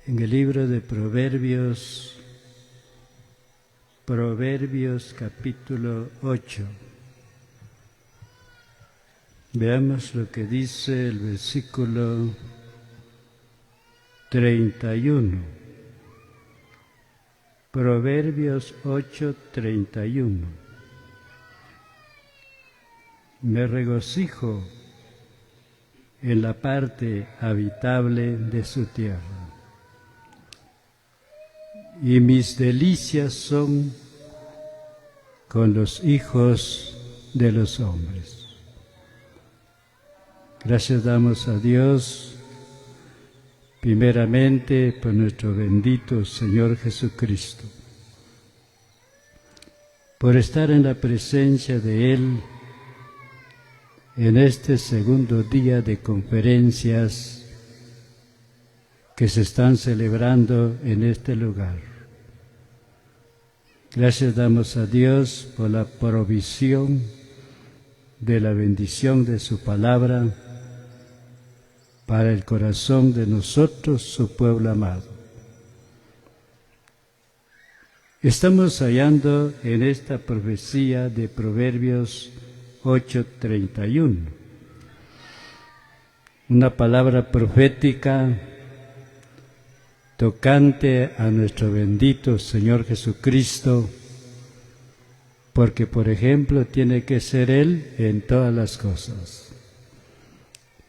En el libro de Proverbios capítulo 8. Veamos lo que dice el versículo 31. Proverbios 8:31. Me regocijo en la parte habitable de su tierra, y mis delicias son con los hijos de los hombres. Gracias damos a Dios, primeramente por nuestro bendito Señor Jesucristo, por estar en la presencia de Él en este segundo día de conferencias que se están celebrando en este lugar. Gracias damos a Dios por la provisión de la bendición de su palabra para el corazón de nosotros, su pueblo amado. Estamos hallando en esta profecía de Proverbios 8:31, una palabra profética tocante a nuestro bendito Señor Jesucristo, porque, por ejemplo, tiene que ser Él en todas las cosas.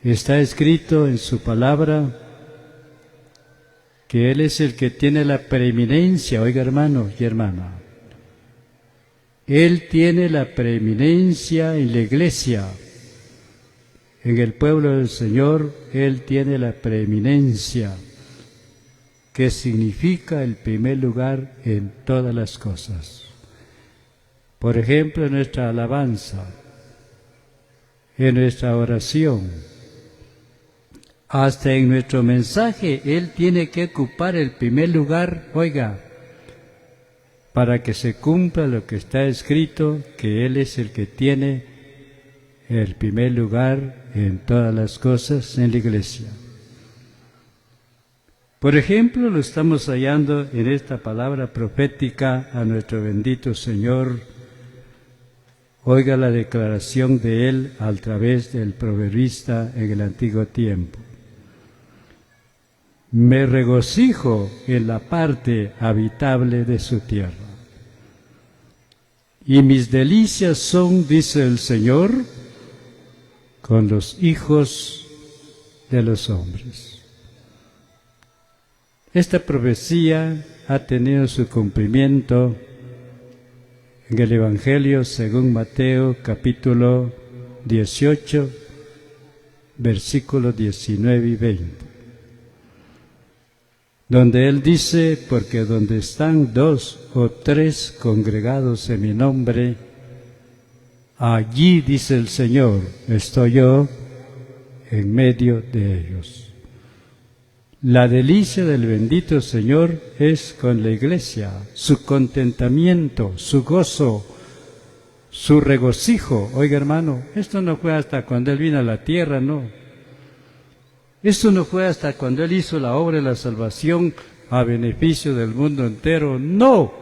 Está escrito en su palabra que Él es el que tiene la preeminencia. Oiga, hermano y hermana, Él tiene la preeminencia en la iglesia. En el pueblo del Señor, Él tiene la preeminencia, que significa el primer lugar en todas las cosas. Por ejemplo, en nuestra alabanza, en nuestra oración, hasta en nuestro mensaje, Él tiene que ocupar el primer lugar, oiga, para que se cumpla lo que está escrito, que Él es el que tiene el primer lugar en todas las cosas en la iglesia. Por ejemplo, lo estamos hallando en esta palabra profética a nuestro bendito Señor. Oiga la declaración de Él a través del proverbista en el antiguo tiempo. Me regocijo en la parte habitable de su tierra, y mis delicias son, dice el Señor, con los hijos de los hombres. Esta profecía ha tenido su cumplimiento en el Evangelio según Mateo capítulo 18, versículos 19 y 20, donde Él dice, porque donde están 2 o 3 congregados en mi nombre, allí, dice el Señor, estoy yo en medio de ellos. La delicia del bendito Señor es con la iglesia, su contentamiento, su gozo, su regocijo. Oiga, hermano, esto no fue hasta cuando Él vino a la tierra, no. Esto no fue hasta cuando Él hizo la obra de la salvación a beneficio del mundo entero, no,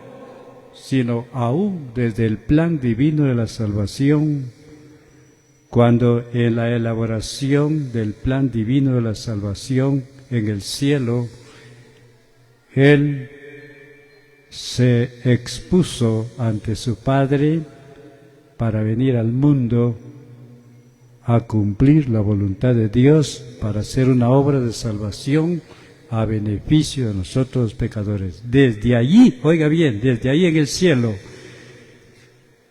sino aún desde el plan divino de la salvación, cuando en la elaboración del plan divino de la salvación en el cielo, Él se expuso ante su Padre para venir al mundo a cumplir la voluntad de Dios, para hacer una obra de salvación a beneficio de nosotros los pecadores. Desde allí, oiga bien, desde ahí en el cielo,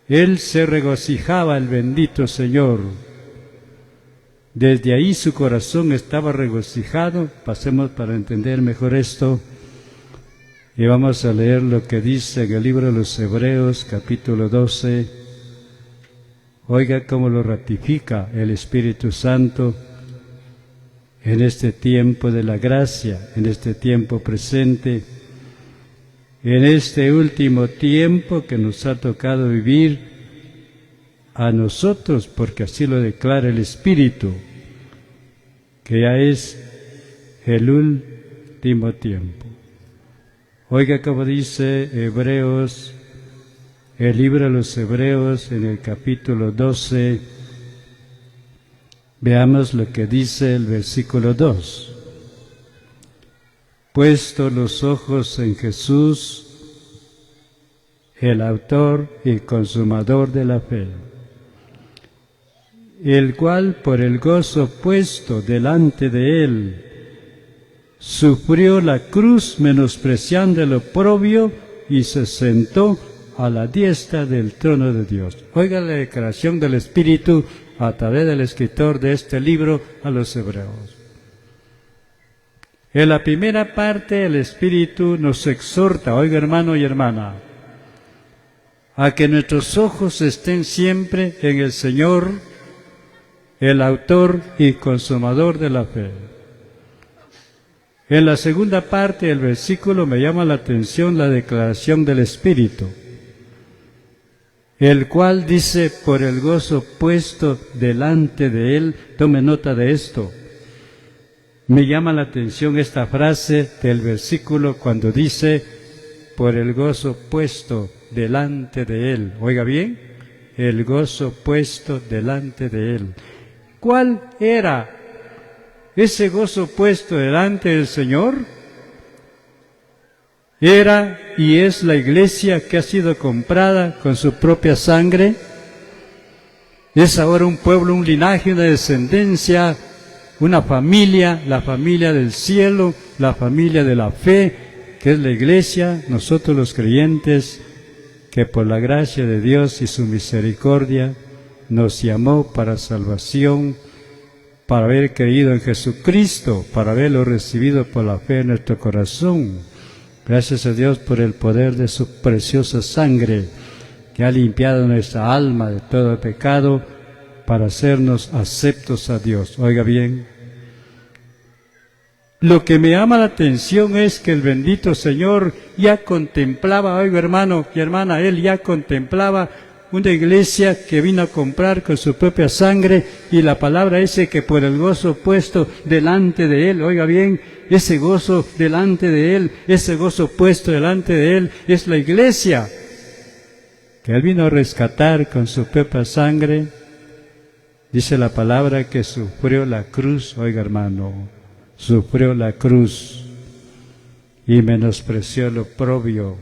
Él se regocijaba, el bendito Señor. Desde ahí su corazón estaba regocijado. Pasemos para entender mejor esto. Y vamos a leer lo que dice en el libro de los Hebreos, capítulo 12. Oiga cómo lo ratifica el Espíritu Santo en este tiempo de la gracia, en este tiempo presente, en este último tiempo que nos ha tocado vivir a nosotros, porque así lo declara el Espíritu. que ya es el último tiempo. Oiga como dice Hebreos, el libro de los Hebreos en el capítulo 12, veamos lo que dice el versículo 2. Puesto los ojos en Jesús, el autor y consumador de la fe, el cual por el gozo puesto delante de él, sufrió la cruz menospreciando el oprobio y se sentó a la diestra del trono de Dios. Oiga la declaración del Espíritu a través del escritor de este libro a los Hebreos. En la primera parte el Espíritu nos exhorta, oiga hermano y hermana, a que nuestros ojos estén siempre en el Señor, el autor y consumador de la fe. En la segunda parte del versículo me llama la atención la declaración del Espíritu, el cual dice, por el gozo puesto delante de él. Tome nota de esto. Me llama la atención esta frase del versículo cuando dice, por el gozo puesto delante de él. Oiga bien, el gozo puesto delante de él. ¿Cuál era ese gozo puesto delante del Señor? Era y es la iglesia que ha sido comprada con su propia sangre. Es ahora un pueblo, un linaje, una descendencia, una familia, la familia del cielo, la familia de la fe, que es la iglesia, nosotros los creyentes, que por la gracia de Dios y su misericordia nos llamó para salvación, para haber creído en Jesucristo, para haberlo recibido por la fe en nuestro corazón. Gracias a Dios por el poder de su preciosa sangre, que ha limpiado nuestra alma de todo pecado, para hacernos aceptos a Dios. Oiga bien, lo que me llama la atención es que el bendito Señor ya contemplaba, oiga hermano y hermana, Él ya contemplaba una iglesia que vino a comprar con su propia sangre, y la palabra dice que por el gozo puesto delante de Él, oiga bien, ese gozo delante de Él, ese gozo puesto delante de Él, es la iglesia que Él vino a rescatar con su propia sangre. Dice la palabra que sufrió la cruz, oiga hermano, sufrió la cruz y menospreció el oprobio,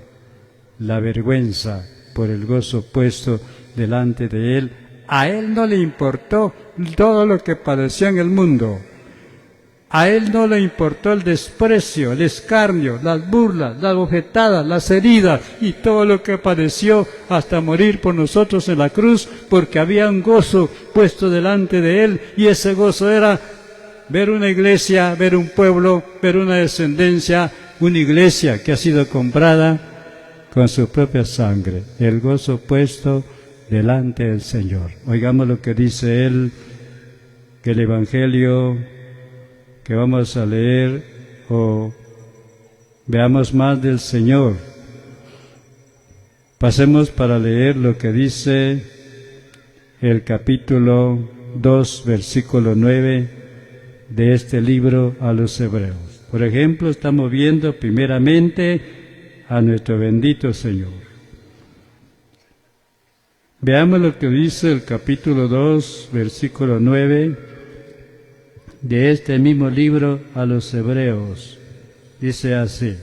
la vergüenza, por el gozo puesto delante de Él. A Él no le importó todo lo que padeció en el mundo. A Él no le importó el desprecio, el escarnio, las burlas, las bofetadas, las heridas y todo lo que padeció hasta morir por nosotros en la cruz, porque había un gozo puesto delante de Él, y ese gozo era ver una iglesia, ver un pueblo, ver una descendencia, una iglesia que ha sido comprada con su propia sangre, el gozo puesto delante del Señor. Oigamos lo que dice Él, que el Evangelio que vamos a leer, o veamos más del Señor. Pasemos para leer lo que dice el capítulo 2, versículo 9 de este libro a los Hebreos. Por ejemplo, estamos viendo primeramente a nuestro bendito Señor. Veamos lo que dice el capítulo 2, versículo 9 de este mismo libro a los Hebreos. Dice así: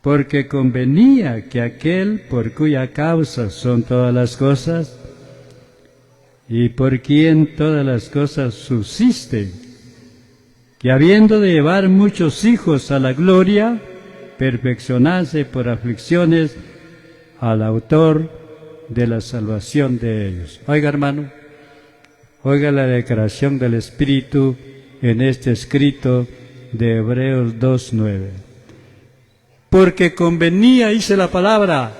porque convenía que aquel por cuya causa son todas las cosas, y por quien todas las cosas subsisten, que habiendo de llevar muchos hijos a la gloria, perfeccionarse por aflicciones al autor de la salvación de ellos. Oiga hermano, oiga la declaración del Espíritu en este escrito de Hebreos 2:9. Porque convenía, dice la palabra,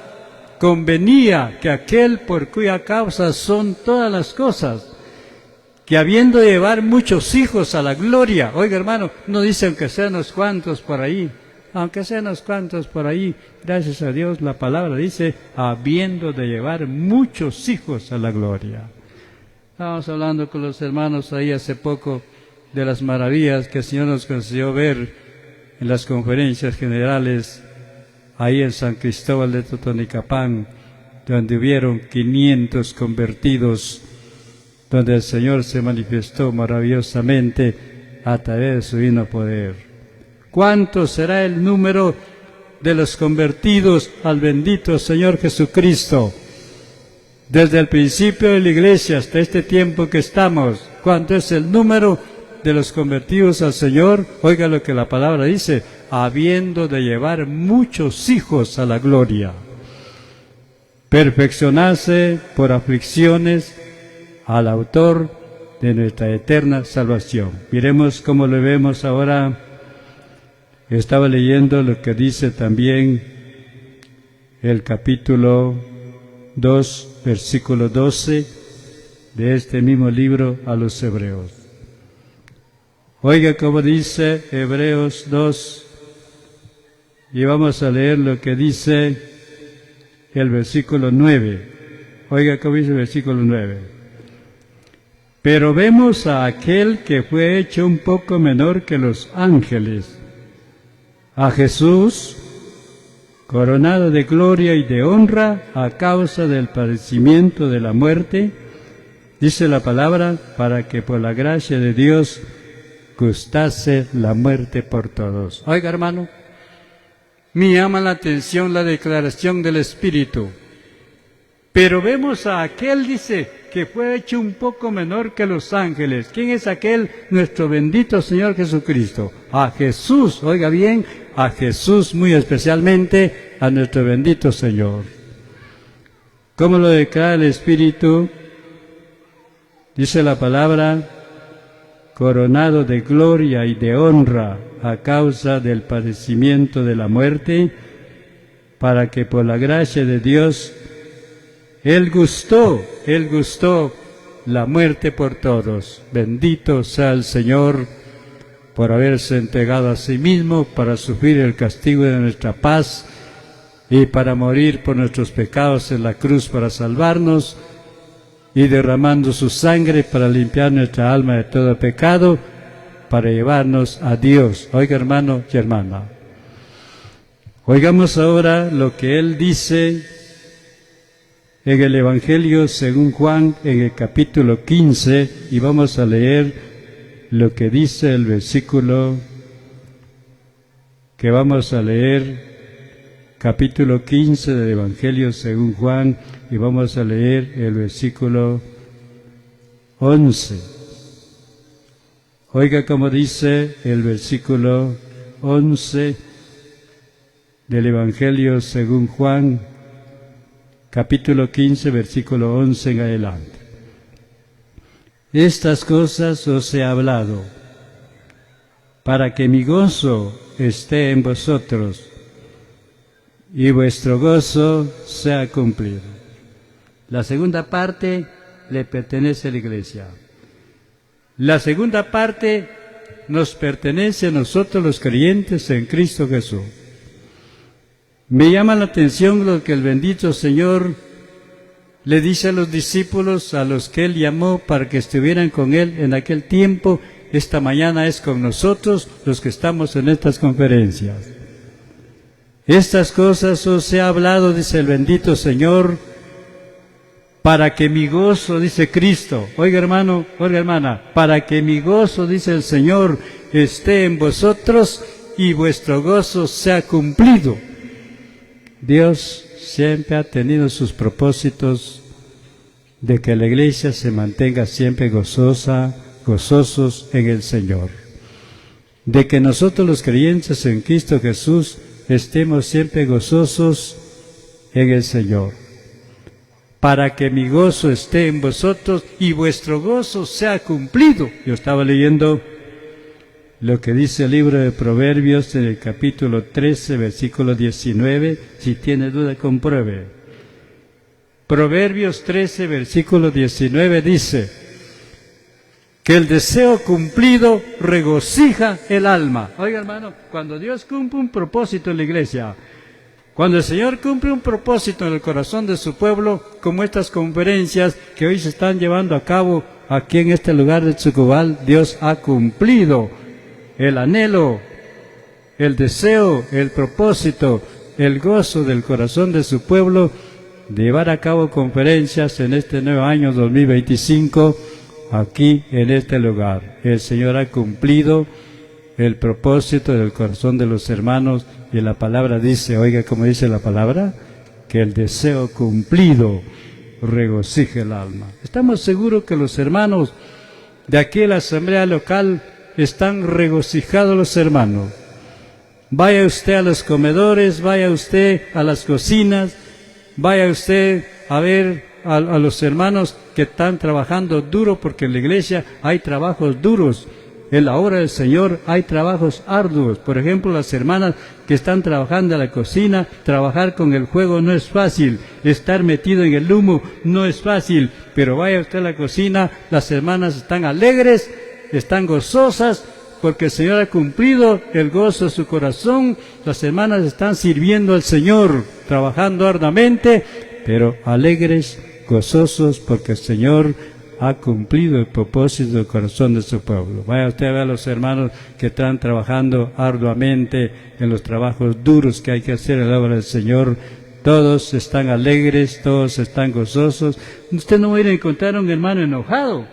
convenía que aquel por cuya causa son todas las cosas, que habiendo de llevar muchos hijos a la gloria, oiga hermano, no dice aunque sean unos cuantos por ahí, aunque sean unos cuantos por ahí, gracias a Dios la palabra dice, habiendo de llevar muchos hijos a la gloria. Estábamos hablando con los hermanos ahí hace poco, de las maravillas que el Señor nos concedió ver en las conferencias generales ahí en San Cristóbal de Totonicapán, donde hubieron 500 convertidos, donde el Señor se manifestó maravillosamente a través de su divino poder. ¿Cuánto será el número de los convertidos al bendito Señor Jesucristo? Desde el principio de la Iglesia hasta este tiempo que estamos, ¿cuánto es el número de los convertidos al Señor? Oiga lo que la palabra dice: habiendo de llevar muchos hijos a la gloria, perfeccionarse por aflicciones al autor de nuestra eterna salvación. Miremos cómo lo vemos ahora. Estaba leyendo lo que dice también el capítulo 2, versículo 12 de este mismo libro a los Hebreos. Oiga cómo dice Hebreos 2, y vamos a leer lo que dice el versículo 9. Oiga cómo dice el versículo 9. Pero vemos a aquel que fue hecho un poco menor que los ángeles, a Jesús, coronado de gloria y de honra a causa del padecimiento de la muerte, dice la palabra, para que por la gracia de Dios gustase la muerte por todos. Oiga, hermano, me llama la atención la declaración del Espíritu. Pero vemos a aquel, dice, que fue hecho un poco menor que los ángeles. ¿Quién es aquel? Nuestro bendito Señor Jesucristo. A Jesús, oiga bien, a Jesús muy especialmente, a nuestro bendito Señor. ¿Cómo lo declara el Espíritu? Dice la palabra, coronado de gloria y de honra a causa del padecimiento de la muerte, para que por la gracia de Dios Él gustó la muerte por todos. Bendito sea el Señor por haberse entregado a sí mismo para sufrir el castigo de nuestra paz y para morir por nuestros pecados en la cruz para salvarnos, y derramando su sangre para limpiar nuestra alma de todo pecado, para llevarnos a Dios. Oiga, hermano y hermana, oigamos ahora lo que Él dice en el Evangelio según Juan, en el capítulo 15, y vamos a leer lo que dice el versículo que vamos a leer, capítulo 15 del Evangelio según Juan, y vamos a leer el versículo 11. Oiga cómo dice el versículo 11 del Evangelio según Juan, capítulo 15, versículo 11 en adelante. Estas cosas os he hablado, para que mi gozo esté en vosotros, y vuestro gozo sea cumplido. La segunda parte le pertenece a la Iglesia. La segunda parte nos pertenece a nosotros los creyentes en Cristo Jesús. Me llama la atención lo que el bendito Señor le dice a los discípulos, a los que Él llamó para que estuvieran con Él en aquel tiempo. Esta mañana es con nosotros los que estamos en estas conferencias. Estas cosas os he hablado, dice el bendito Señor, para que mi gozo, dice Cristo, oiga hermano, oiga hermana, para que mi gozo, dice el Señor, esté en vosotros y vuestro gozo sea cumplido. Dios siempre ha tenido sus propósitos de que la Iglesia se mantenga siempre gozosa, gozosos en el Señor. De que nosotros los creyentes en Cristo Jesús estemos siempre gozosos en el Señor. Para que mi gozo esté en vosotros y vuestro gozo sea cumplido. Yo estaba leyendo lo que dice el libro de Proverbios en el capítulo 13, versículo 19. Si tiene duda, compruebe. Proverbios 13, versículo 19 dice que el deseo cumplido regocija el alma. Oiga, hermano, cuando Dios cumple un propósito en la iglesia, cuando el Señor cumple un propósito en el corazón de su pueblo, como estas conferencias que hoy se están llevando a cabo aquí en este lugar de Tsucubal, Dios ha cumplido el anhelo, el deseo, el propósito, el gozo del corazón de su pueblo de llevar a cabo conferencias en este nuevo año 2025 aquí en este lugar. El Señor ha cumplido el propósito del corazón de los hermanos y la palabra dice, oiga como dice la palabra, que el deseo cumplido regocija el alma. Estamos seguros que los hermanos de aquí en la asamblea local están regocijados los hermanos. Vaya usted a los comedores, vaya usted a las cocinas, vaya usted a ver a los hermanos que están trabajando duro, porque en la iglesia hay trabajos duros. En la obra del Señor hay trabajos arduos. Por ejemplo, las hermanas que están trabajando en la cocina, trabajar con el fuego no es fácil. Estar metido en el humo no es fácil. Pero vaya usted a la cocina, las hermanas están alegres, están gozosas, porque el Señor ha cumplido el gozo de su corazón. Las hermanas están sirviendo al Señor, trabajando arduamente, pero alegres, gozosos, porque el Señor ha cumplido el propósito del corazón de su pueblo. Vaya usted a ver a los hermanos que están trabajando arduamente en los trabajos duros que hay que hacer en la obra del Señor. Todos están alegres, todos están gozosos. Usted no va a ir a encontrar a un hermano enojado.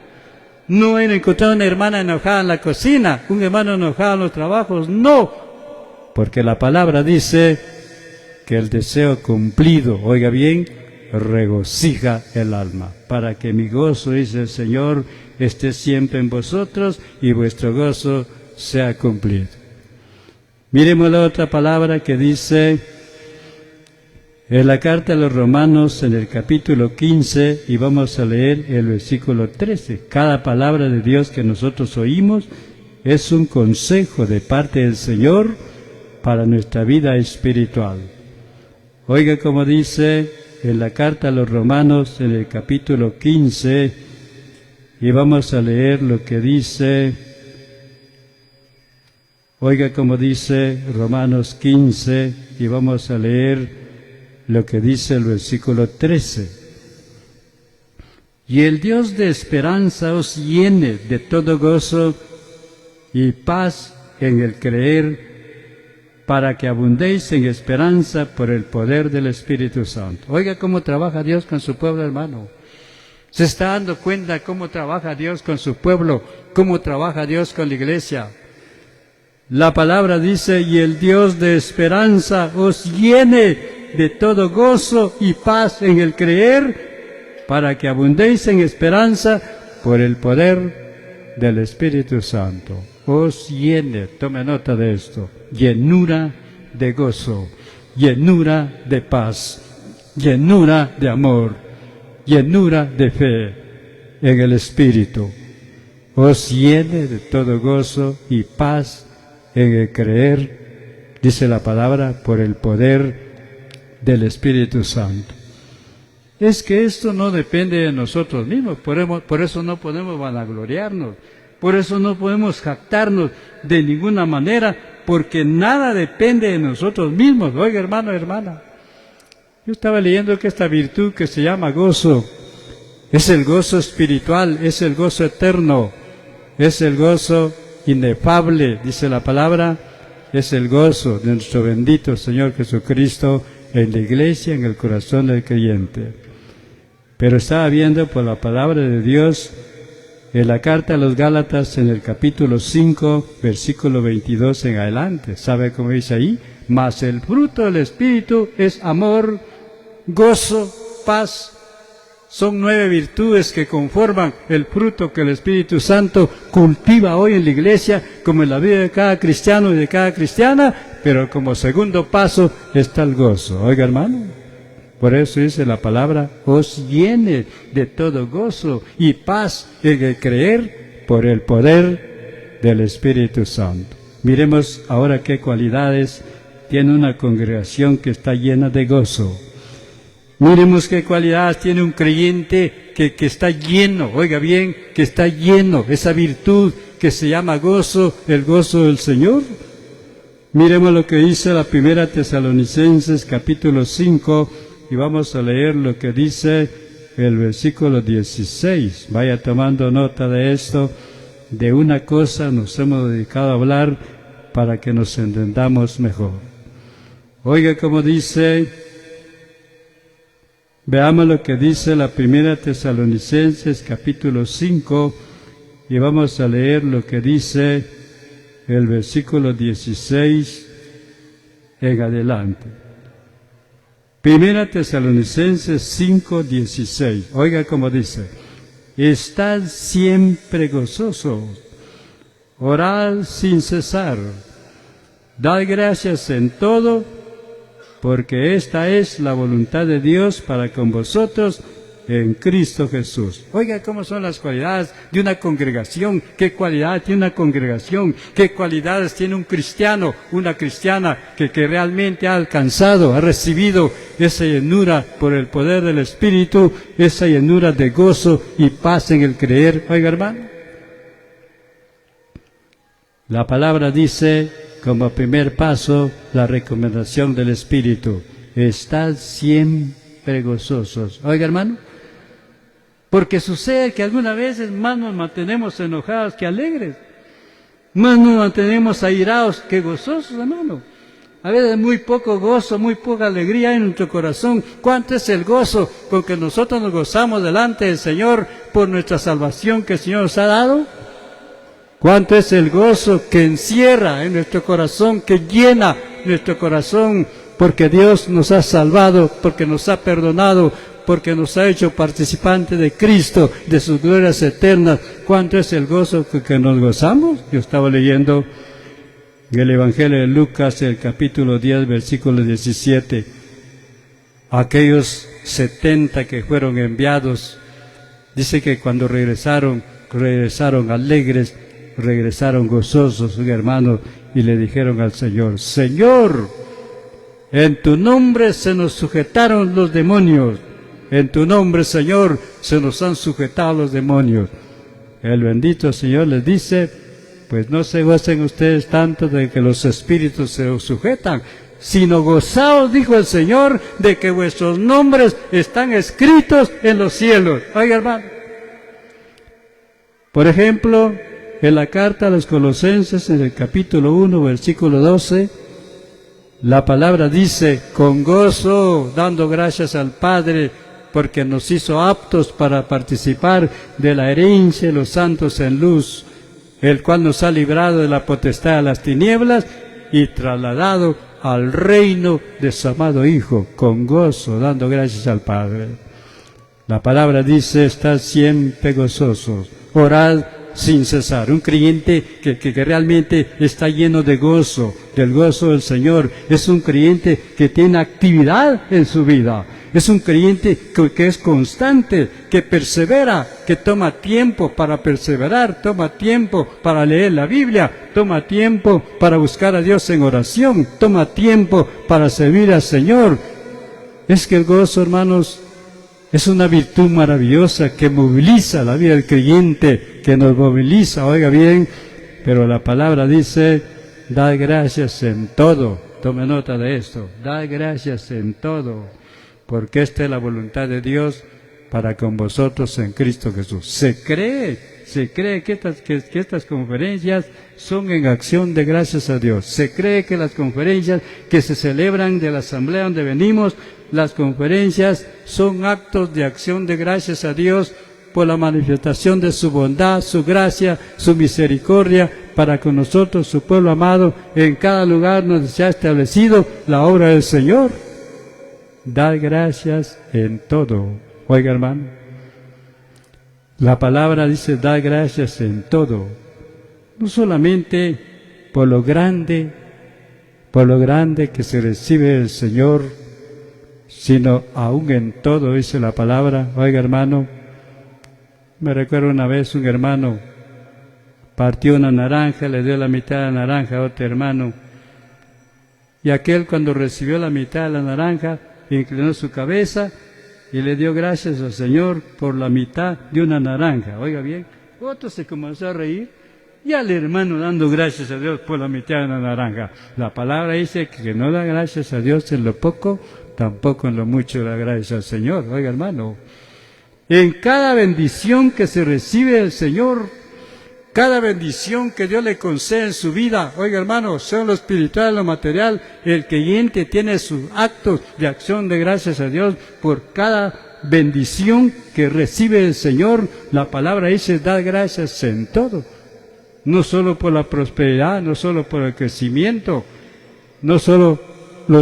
No va a ir a encontrar a una hermana enojada en la cocina, un hermano enojado en los trabajos. No, porque la palabra dice que el deseo cumplido, oiga bien, regocija el alma, para que mi gozo, dice el Señor, esté siempre en vosotros y vuestro gozo sea cumplido. Miremos la otra palabra que dice en la carta a los Romanos, en el capítulo 15, y vamos a leer el versículo 13. Cada palabra de Dios que nosotros oímos es un consejo de parte del Señor para nuestra vida espiritual. Oiga como dice en la carta a los Romanos, en el capítulo 15, y vamos a leer lo que dice, oiga como dice Romanos 15, y vamos a leer lo que dice el versículo 13. Y el Dios de esperanza os llene de todo gozo y paz en el creer, para que abundéis en esperanza por el poder del Espíritu Santo. Oiga cómo trabaja Dios con su pueblo, hermano. ¿Se está dando cuenta cómo trabaja Dios con su pueblo? ¿Cómo trabaja Dios con la iglesia? La palabra dice, y el Dios de esperanza os llene de todo gozo y paz en el creer, para que abundéis en esperanza por el poder del Espíritu Santo. Os llene, tome nota de esto, llenura de gozo, llenura de paz, llenura de amor, llenura de fe en el Espíritu. Os llene de todo gozo y paz en el creer, dice la palabra, por el poder del Espíritu Santo. Es que esto no depende de nosotros mismos, por eso no podemos vanagloriarnos, por eso no podemos jactarnos de ninguna manera, porque nada depende de nosotros mismos. Oiga, hermano, hermana, yo estaba leyendo que esta virtud que se llama gozo, es el gozo espiritual, es el gozo eterno, es el gozo inefable, dice la palabra, es el gozo de nuestro bendito Señor Jesucristo en la iglesia, en el corazón del creyente. Pero estaba viendo por la palabra de Dios en la carta a los Gálatas, en el capítulo 5, versículo 22 en adelante. ¿Sabe cómo dice ahí? Mas el fruto del Espíritu es amor, gozo, paz. Son 9 virtudes que conforman el fruto que el Espíritu Santo cultiva hoy en la iglesia, como en la vida de cada cristiano y de cada cristiana, pero como segundo paso está el gozo. Oiga, hermano, por eso dice la palabra, os llene de todo gozo y paz en el creer por el poder del Espíritu Santo. Miremos ahora qué cualidades tiene una congregación que está llena de gozo. Miremos qué cualidades tiene un creyente que está lleno, oiga bien, que está lleno, esa virtud que se llama gozo, el gozo del Señor. Miremos lo que dice la primera Tesalonicenses capítulo 5 y vamos a leer lo que dice el versículo 16. Vaya tomando nota de esto. De una cosa nos hemos dedicado a hablar para que nos entendamos mejor. Oiga cómo dice, veamos lo que dice la primera Tesalonicenses capítulo 5 y vamos a leer lo que dice el versículo 16 en adelante. Primera Tesalonicenses 5, 16. Oiga cómo dice, estad siempre gozosos, orad sin cesar, dad gracias en todo, porque esta es la voluntad de Dios para con vosotros en Cristo Jesús. Oiga cómo son las cualidades de una congregación, qué cualidad tiene una congregación, qué cualidades tiene un cristiano, una cristiana que realmente ha alcanzado, ha recibido esa llenura por el poder del Espíritu, esa llenura de gozo y paz en el creer. Oiga hermano, la palabra dice como primer paso la recomendación del Espíritu, estad siempre gozosos. Oiga hermano, porque sucede que algunas veces más nos mantenemos enojados que alegres, más nos mantenemos airados que gozosos, hermano. A veces muy poco gozo, muy poca alegría en nuestro corazón. ¿Cuánto es el gozo con que nosotros nos gozamos delante del Señor por nuestra salvación que el Señor nos ha dado? ¿Cuánto es el gozo que encierra en nuestro corazón, que llena nuestro corazón, porque Dios nos ha salvado, porque nos ha perdonado, porque nos ha hecho participantes de Cristo, de sus glorias eternas? ¿Cuánto es el gozo que nos gozamos? Yo estaba leyendo en el Evangelio de Lucas, el capítulo 10, versículo 17. Aquellos 70 que fueron enviados, dice que cuando regresaron alegres, regresaron gozosos, hermanos, y le dijeron al Señor, Señor, en tu nombre se nos sujetaron los demonios. En tu nombre, Señor, se nos han sujetado los demonios. El bendito Señor les dice, pues no se gocen ustedes tanto de que los espíritus se os sujetan, sino gozaos, dijo el Señor, de que vuestros nombres están escritos en los cielos. Oiga, hermano. Por ejemplo, en la carta a los Colosenses, en el capítulo 1, versículo 12, la palabra dice, con gozo, dando gracias al Padre, porque nos hizo aptos para participar de la herencia de los santos en luz, el cual nos ha librado de la potestad de las tinieblas y trasladado al reino de su amado Hijo, con gozo, dando gracias al Padre. La palabra dice, estad siempre gozosos, orad sin cesar. Un creyente que realmente está lleno de gozo, del gozo del Señor, es un creyente que tiene actividad en su vida. Es un creyente que es constante, que persevera, que toma tiempo para perseverar, toma tiempo para leer la Biblia, toma tiempo para buscar a Dios en oración, toma tiempo para servir al Señor. Es que el gozo, hermanos, es una virtud maravillosa que moviliza la vida del creyente, que nos moviliza, oiga bien, pero la palabra dice, dad gracias en todo. Tome nota de esto, dad gracias en todo, porque esta es la voluntad de Dios para con vosotros en Cristo Jesús. Se cree que estas conferencias son en acción de gracias a Dios. Se cree que las conferencias que se celebran de la asamblea donde venimos, las conferencias son actos de acción de gracias a Dios por la manifestación de su bondad, su gracia, su misericordia para con nosotros, su pueblo amado, en cada lugar donde se ha establecido la obra del Señor. Dad gracias en todo. Oiga, hermano, la palabra dice, dad gracias en todo. No solamente por lo grande que se recibe del Señor, sino aún en todo, dice la palabra. Oiga, hermano, me recuerdo una vez un hermano partió una naranja, le dio la mitad de la naranja a otro hermano, y aquel, cuando recibió la mitad de la naranja, inclinó su cabeza y le dio gracias al Señor por la mitad de una naranja. Oiga bien, otro se comenzó a reír y al hermano dando gracias a Dios por la mitad de una naranja. La palabra dice que no da gracias a Dios en lo poco, tampoco en lo mucho da gracias al Señor. Oiga, hermano, En cada bendición que se recibe del Señor, cada bendición que Dios le concede en su vida, oiga hermano, sea lo espiritual, lo material, el creyente tiene sus actos de acción de gracias a Dios por cada bendición que recibe del Señor. La palabra dice, da gracias en todo, no solo por la prosperidad, no solo por el crecimiento, no solo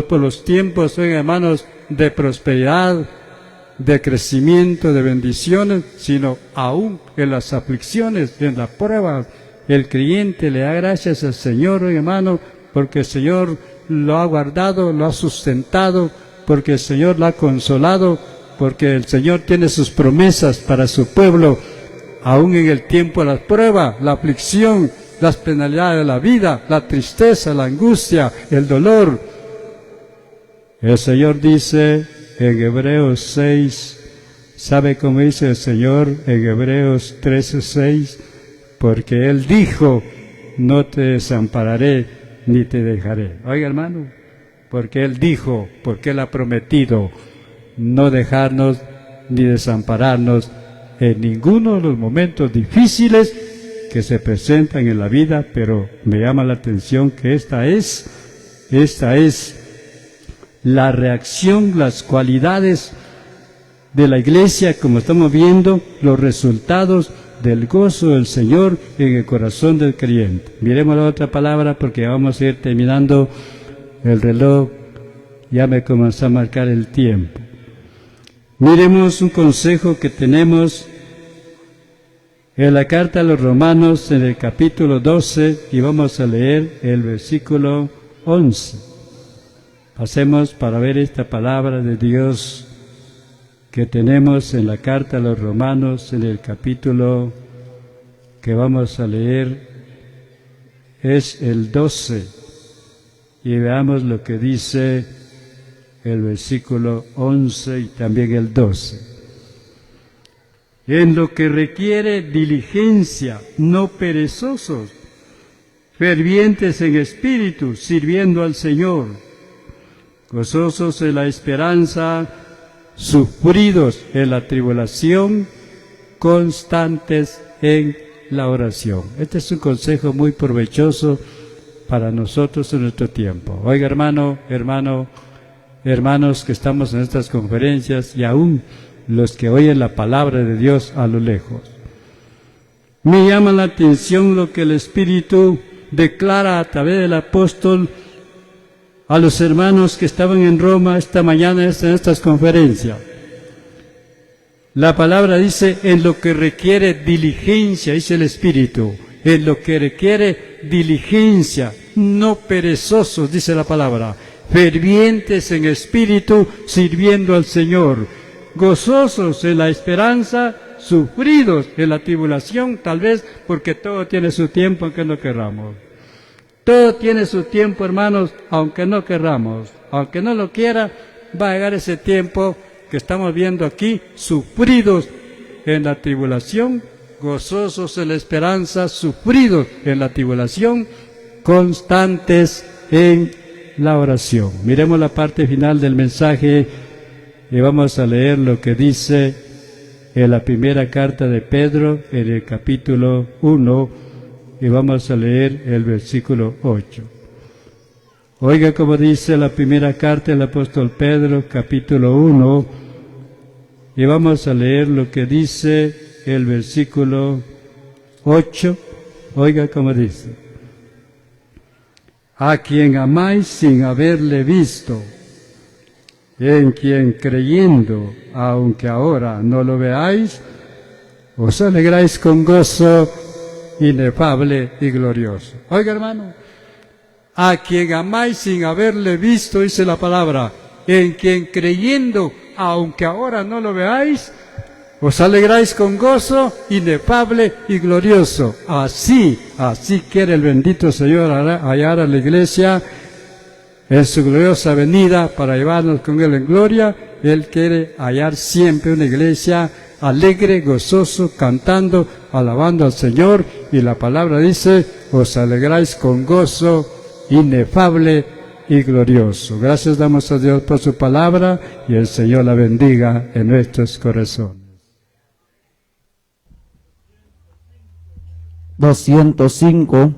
por los tiempos, oiga hermanos, de prosperidad, de crecimiento, de bendiciones, sino aún en las aflicciones, en las pruebas. El creyente le da gracias al Señor, hermano, porque el Señor lo ha guardado, lo ha sustentado, porque el Señor lo ha consolado, porque el Señor tiene sus promesas para su pueblo, aún en el tiempo de las pruebas, la aflicción, las penalidades de la vida, la tristeza, la angustia, el dolor. El Señor dice en Hebreos 6, ¿sabe cómo dice el Señor en Hebreos 13:6? Porque Él dijo, no te desampararé ni te dejaré. Oiga hermano, porque Él dijo, porque Él ha prometido no dejarnos ni desampararnos en ninguno de los momentos difíciles que se presentan en la vida, pero me llama la atención que esta es la reacción, las cualidades de la iglesia, como estamos viendo, los resultados del gozo del Señor en el corazón del creyente. Miremos la otra palabra porque vamos a ir terminando el reloj, ya me comenzó a marcar el tiempo. Miremos un consejo que tenemos en la carta a los Romanos en el capítulo 12 y vamos a leer el versículo 11. Pasemos para ver esta palabra de Dios que tenemos en la carta a los Romanos en el capítulo que vamos a leer, es el 12, y veamos lo que dice el versículo 11 y también el 12. En lo que requiere diligencia, no perezosos, fervientes en espíritu, sirviendo al Señor, gozosos en la esperanza, sufridos en la tribulación, constantes en la oración. Este es un consejo muy provechoso para nosotros en nuestro tiempo. Oiga hermanos que estamos en estas conferencias y aún los que oyen la palabra de Dios a lo lejos. Me llama la atención lo que el Espíritu declara a través del apóstol a los hermanos que estaban en Roma esta mañana en estas conferencias. La palabra dice, en lo que requiere diligencia, dice el Espíritu, en lo que requiere diligencia, no perezosos, dice la palabra, fervientes en espíritu, sirviendo al Señor, gozosos en la esperanza, sufridos en la tribulación, tal vez porque todo tiene su tiempo, aunque no querramos. Todo tiene su tiempo, hermanos, aunque no querramos. Aunque no lo quiera, va a llegar ese tiempo que estamos viendo aquí, sufridos en la tribulación, gozosos en la esperanza, sufridos en la tribulación, constantes en la oración. Miremos la parte final del mensaje y vamos a leer lo que dice en la primera carta de Pedro, en el capítulo 1, y vamos a leer el versículo 8. Oiga como dice la primera carta del apóstol Pedro, capítulo 1, y vamos a leer lo que dice el versículo 8. Oiga como dice: a quien amáis sin haberle visto, en quien creyendo, aunque ahora no lo veáis, os alegráis con gozo inefable y glorioso. Oiga hermano, a quien amáis sin haberle visto, dice la palabra, en quien creyendo, aunque ahora no lo veáis, os alegráis con gozo inefable y glorioso. Así quiere el bendito Señor hallar a la iglesia en su gloriosa venida para llevarnos con Él en gloria. Él quiere hallar siempre una iglesia alegre, gozoso, cantando, alabando al Señor. Y la palabra dice, os alegráis con gozo inefable y glorioso. Gracias damos a Dios por su palabra y el Señor la bendiga en nuestros corazones. 205.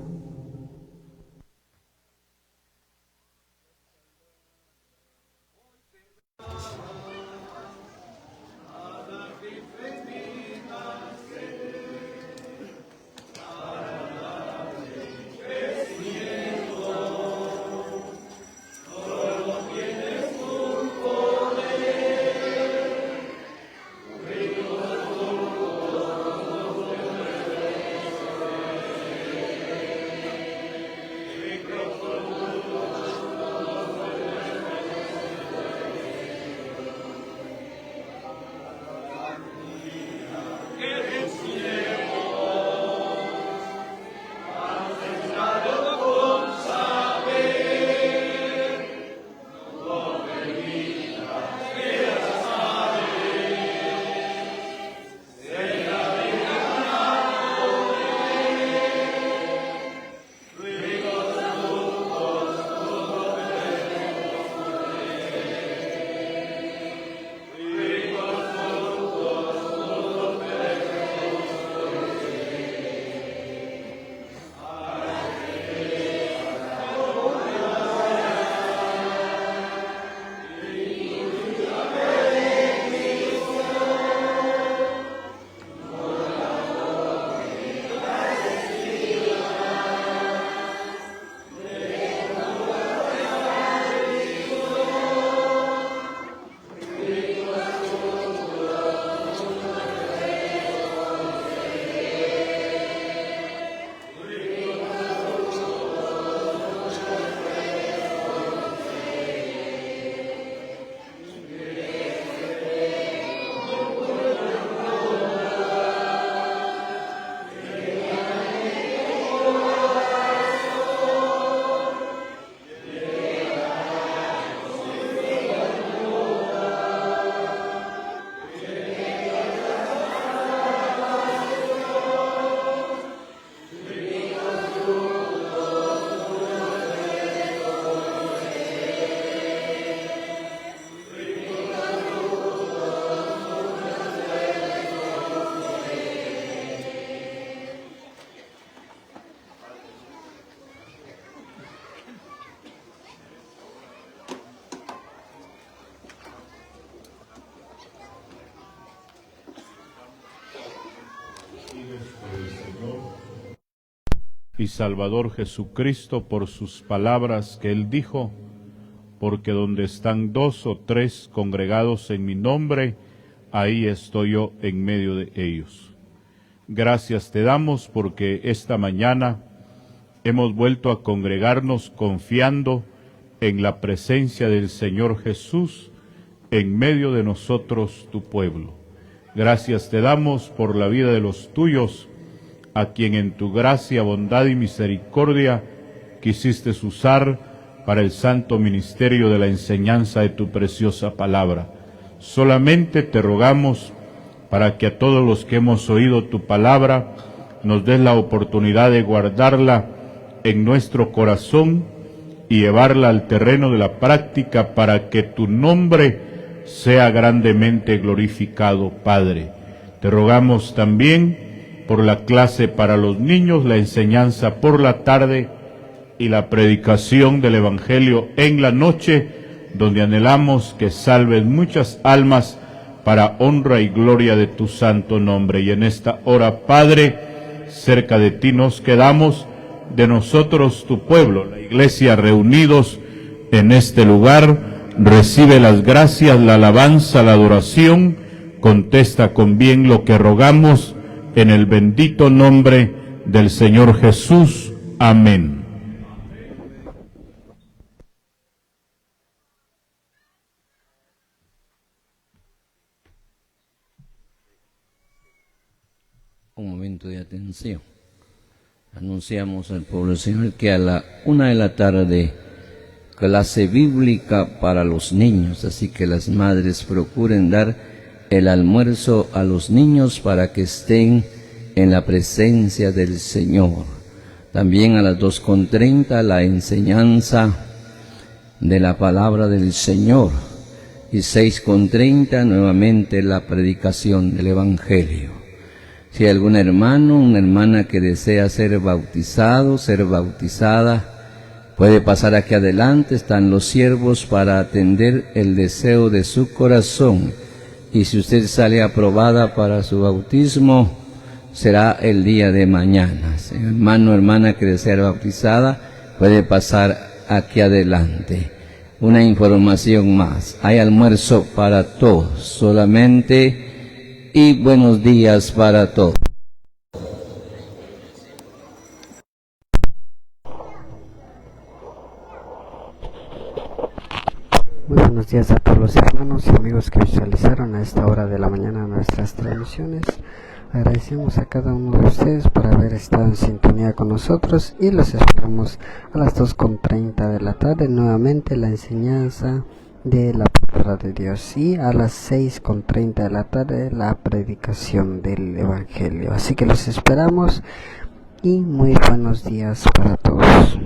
Y Salvador Jesucristo, por sus palabras que Él dijo, porque donde están 2 o 3 congregados en mi nombre, ahí estoy yo en medio de ellos. Gracias te damos porque esta mañana hemos vuelto a congregarnos confiando en la presencia del Señor Jesús en medio de nosotros, tu pueblo. Gracias te damos por la vida de los tuyos, a quien en tu gracia, bondad y misericordia quisiste usar para el santo ministerio de la enseñanza de tu preciosa palabra. Solamente te rogamos para que a todos los que hemos oído tu palabra nos des la oportunidad de guardarla en nuestro corazón y llevarla al terreno de la práctica para que tu nombre sea grandemente glorificado, Padre. Te rogamos también por la clase para los niños, la enseñanza por la tarde y la predicación del Evangelio en la noche, donde anhelamos que salves muchas almas para honra y gloria de tu santo nombre. Y en esta hora, Padre, cerca de ti nos quedamos, de nosotros tu pueblo, la iglesia reunidos en este lugar, recibe las gracias, la alabanza, la adoración, contesta con bien lo que rogamos, en el bendito nombre del Señor Jesús. Amén. Un momento de atención. Anunciamos al pueblo del Señor que a la 1 de la tarde, clase bíblica para los niños, así que las madres procuren dar el almuerzo a los niños para que estén en la presencia del Señor. También a las 2:30 la enseñanza de la palabra del Señor y 6:30 nuevamente la predicación del Evangelio. Si hay algún hermano, una hermana que desea ser bautizado, ser bautizada, puede pasar aquí adelante. Están los siervos para atender el deseo de su corazón. Y si usted sale aprobada para su bautismo, será el día de mañana. Si hermano o hermana que desea ser bautizada, puede pasar aquí adelante. Una información más: hay almuerzo para todos solamente, y buenos días para todos. Muy buenos días a todos los hermanos y amigos que visualizaron a esta hora de la mañana nuestras transmisiones. Agradecemos a cada uno de ustedes por haber estado en sintonía con nosotros y los esperamos a las 2:30 de la tarde nuevamente la enseñanza de la palabra de Dios, y a las 6:30 de la tarde la predicación del Evangelio. Así que los esperamos y muy buenos días para todos.